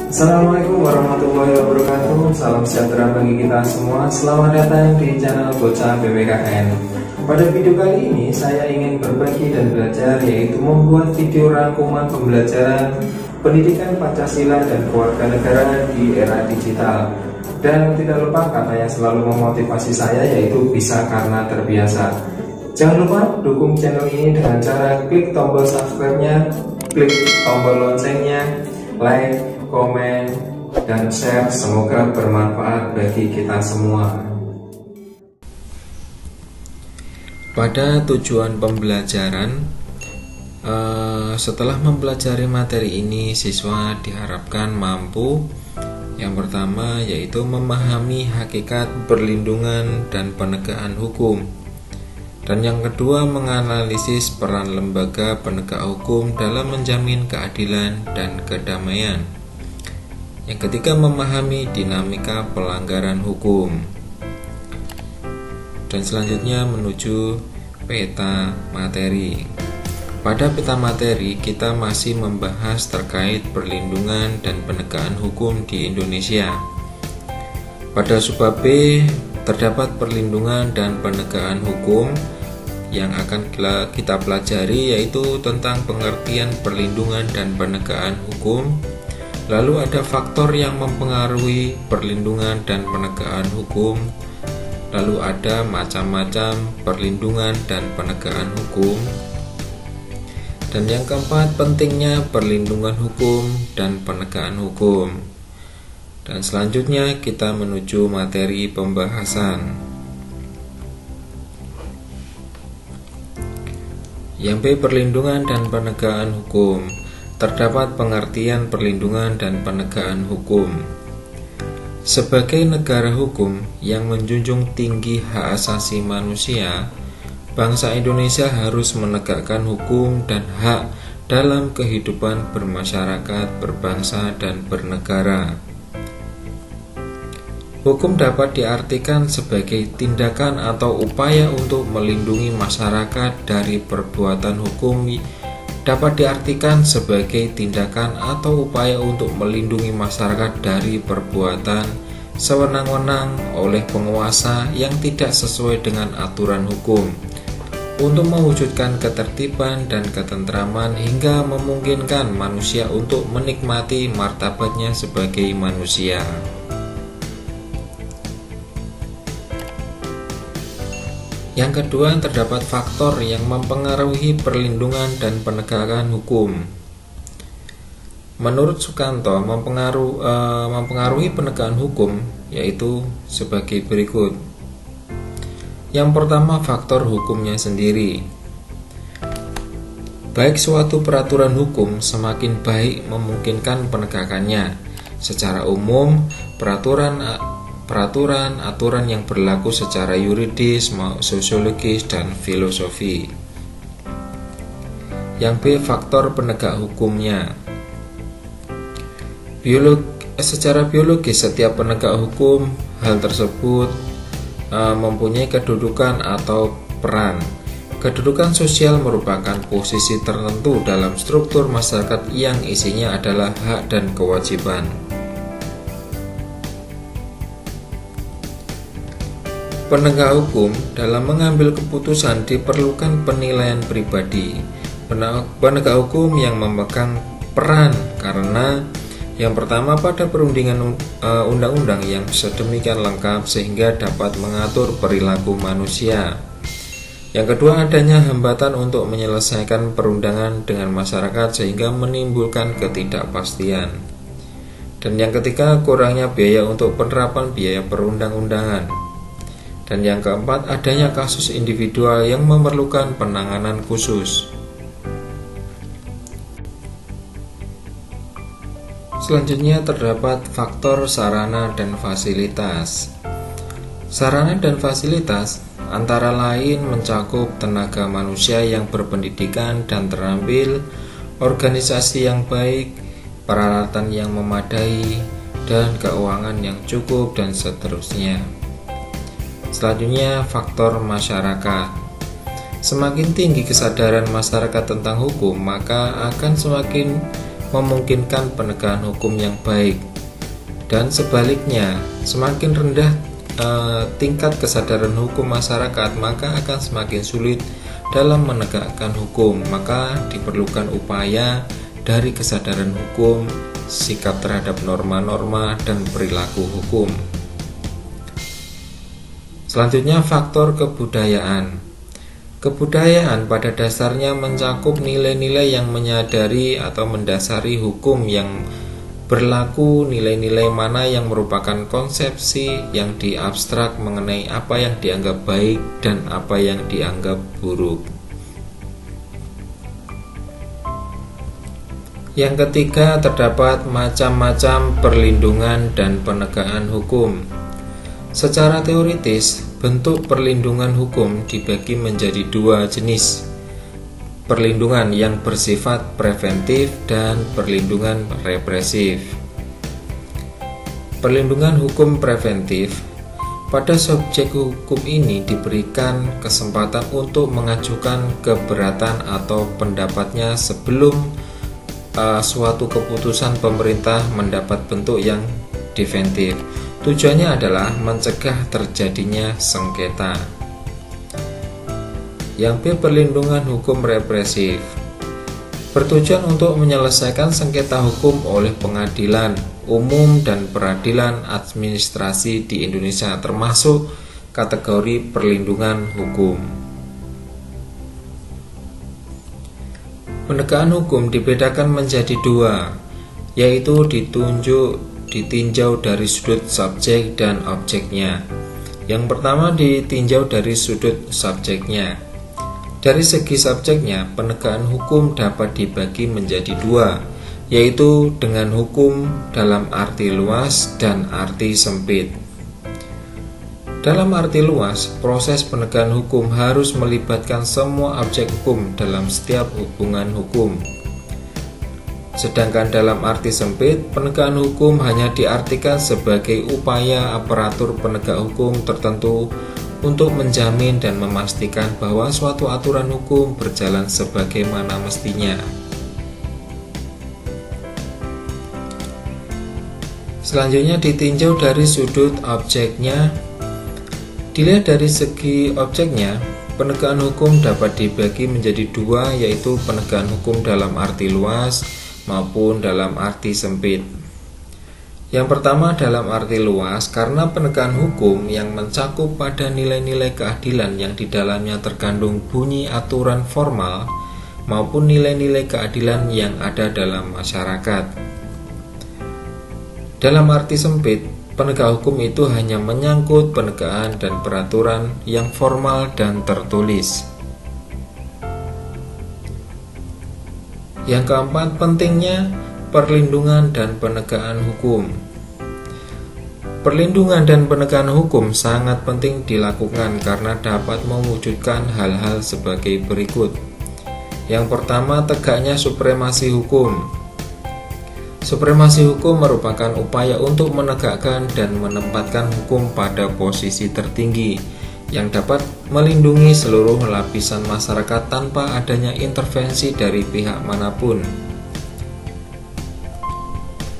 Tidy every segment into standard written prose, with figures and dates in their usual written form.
Assalamualaikum warahmatullahi wabarakatuh. Salam sejahtera bagi kita semua. Selamat datang di channel Bocah BPKN. Pada video kali ini saya ingin berbagi dan belajar, yaitu membuat video rangkuman pembelajaran pendidikan Pancasila dan kewarganegaraan di era digital. Dan tidak lupa kata yang selalu memotivasi saya, yaitu bisa karena terbiasa. Jangan lupa dukung channel ini dengan cara klik tombol subscribe-nya, klik tombol loncengnya, like, komen, dan share. Semoga bermanfaat bagi kita semua. Pada tujuan pembelajaran, setelah mempelajari materi ini, siswa diharapkan mampu yang pertama yaitu memahami hakikat perlindungan dan penegakan hukum, dan yang kedua menganalisis peran lembaga penegak hukum dalam menjamin keadilan dan kedamaian. Yang ketiga, memahami dinamika pelanggaran hukum. Dan selanjutnya menuju peta materi. Pada peta materi kita masih membahas terkait perlindungan dan penegakan hukum di Indonesia. Pada subbab B terdapat perlindungan dan penegakan hukum. Yang akan kita pelajari yaitu tentang pengertian perlindungan dan penegakan hukum. Lalu ada faktor yang mempengaruhi perlindungan dan penegakan hukum. Lalu ada macam-macam perlindungan dan penegakan hukum. Dan yang keempat, pentingnya perlindungan hukum dan penegakan hukum. Dan selanjutnya kita menuju materi pembahasan. Yang B, perlindungan dan penegakan hukum. Terdapat pengertian perlindungan dan penegakan hukum. Sebagai negara hukum yang menjunjung tinggi hak asasi manusia, bangsa Indonesia harus menegakkan hukum dan hak dalam kehidupan bermasyarakat, berbangsa, dan bernegara. Hukum dapat diartikan sebagai tindakan atau upaya untuk melindungi masyarakat dari perbuatan hukum. Dapat diartikan sebagai tindakan atau upaya untuk melindungi masyarakat dari perbuatan sewenang-wenang oleh penguasa yang tidak sesuai dengan aturan hukum, untuk mewujudkan ketertiban dan ketentraman hingga memungkinkan manusia untuk menikmati martabatnya sebagai manusia. Yang kedua, terdapat faktor yang mempengaruhi perlindungan dan penegakan hukum. Menurut Sukanto, mempengaruhi penegakan hukum yaitu sebagai berikut. Yang pertama, faktor hukumnya sendiri. Baik suatu peraturan hukum semakin baik memungkinkan penegakannya. Secara umum, aturan yang berlaku secara yuridis, sosiologis, dan filosofi. Yang B, faktor penegak hukumnya. Secara biologis, setiap penegak hukum hal tersebut mempunyai kedudukan atau peran. Kedudukan sosial merupakan posisi tertentu dalam struktur masyarakat yang isinya adalah hak dan kewajiban. Penegak hukum dalam mengambil keputusan diperlukan penilaian pribadi. Penegak hukum yang memegang peran karena yang pertama, pada perundingan undang-undang yang sedemikian lengkap sehingga dapat mengatur perilaku manusia. Yang kedua, adanya hambatan untuk menyelesaikan perundangan dengan masyarakat sehingga menimbulkan ketidakpastian. Dan yang ketiga, kurangnya biaya untuk penerapan biaya perundang-undangan. Dan yang keempat, adanya kasus individual yang memerlukan penanganan khusus. Selanjutnya terdapat faktor sarana dan fasilitas. Sarana dan fasilitas antara lain mencakup tenaga manusia yang berpendidikan dan terampil, organisasi yang baik, peralatan yang memadai, dan keuangan yang cukup, dan seterusnya. Selanjutnya, faktor masyarakat. Semakin tinggi kesadaran masyarakat tentang hukum, maka akan semakin memungkinkan penegakan hukum yang baik. Dan sebaliknya, semakin rendah tingkat kesadaran hukum masyarakat, maka akan semakin sulit dalam menegakkan hukum. Maka diperlukan upaya dari kesadaran hukum, sikap terhadap norma-norma dan perilaku hukum. Selanjutnya, faktor kebudayaan. Kebudayaan pada dasarnya mencakup nilai-nilai yang menyadari atau mendasari hukum yang berlaku, nilai-nilai mana yang merupakan konsepsi yang diabstrak mengenai apa yang dianggap baik dan apa yang dianggap buruk. Yang ketiga, terdapat macam-macam perlindungan dan penegakan hukum. Secara teoritis, bentuk perlindungan hukum dibagi menjadi dua jenis: perlindungan yang bersifat preventif dan perlindungan represif. Perlindungan hukum preventif, pada subjek hukum ini diberikan kesempatan untuk mengajukan keberatan atau pendapatnya sebelum suatu keputusan pemerintah mendapat bentuk yang definitif. Tujuannya adalah mencegah terjadinya sengketa. Yang B, perlindungan hukum represif, bertujuan untuk menyelesaikan sengketa hukum oleh pengadilan umum dan peradilan administrasi di Indonesia, termasuk kategori perlindungan hukum. Penegakan hukum dibedakan menjadi dua, yaitu ditinjau dari sudut subjek dan objeknya. Yang pertama, ditinjau dari sudut subjeknya. Dari segi subjeknya, penegakan hukum dapat dibagi menjadi dua, yaitu dengan hukum dalam arti luas dan arti sempit. Dalam arti luas, proses penegakan hukum harus melibatkan semua objek hukum dalam setiap hubungan hukum. Sedangkan dalam arti sempit, penegakan hukum hanya diartikan sebagai upaya aparatur penegak hukum tertentu untuk menjamin dan memastikan bahwa suatu aturan hukum berjalan sebagaimana mestinya. Selanjutnya, ditinjau dari sudut objeknya. Dilihat dari segi objeknya, penegakan hukum dapat dibagi menjadi dua, yaitu penegakan hukum dalam arti luas maupun dalam arti sempit. Yang pertama, dalam arti luas, karena penegakan hukum yang mencakup pada nilai-nilai keadilan yang di dalamnya terkandung bunyi aturan formal maupun nilai-nilai keadilan yang ada dalam masyarakat. Dalam arti sempit, penegak hukum itu hanya menyangkut penegakan dan peraturan yang formal dan tertulis. Yang keempat, pentingnya perlindungan dan penegakan hukum. Perlindungan dan penegakan hukum sangat penting dilakukan karena dapat mewujudkan hal-hal sebagai berikut. Yang pertama, tegaknya supremasi hukum. Supremasi hukum merupakan upaya untuk menegakkan dan menempatkan hukum pada posisi tertinggi yang dapat melindungi seluruh lapisan masyarakat tanpa adanya intervensi dari pihak manapun.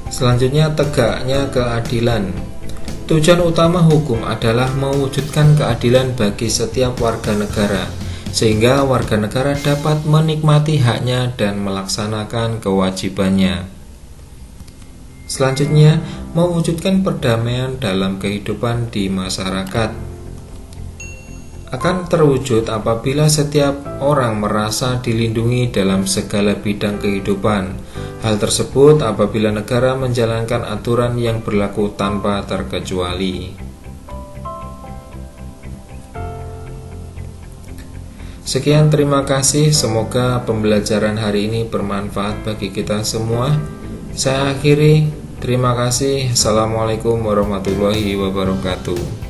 Selanjutnya, tegaknya keadilan. Tujuan utama hukum adalah mewujudkan keadilan bagi setiap warga negara, sehingga warga negara dapat menikmati haknya dan melaksanakan kewajibannya. Selanjutnya, mewujudkan perdamaian dalam kehidupan di masyarakat. Akan terwujud apabila setiap orang merasa dilindungi dalam segala bidang kehidupan. Hal tersebut apabila negara menjalankan aturan yang berlaku tanpa terkecuali. Sekian, terima kasih. Semoga pembelajaran hari ini bermanfaat bagi kita semua. Saya akhiri. Terima kasih. Assalamualaikum warahmatullahi wabarakatuh.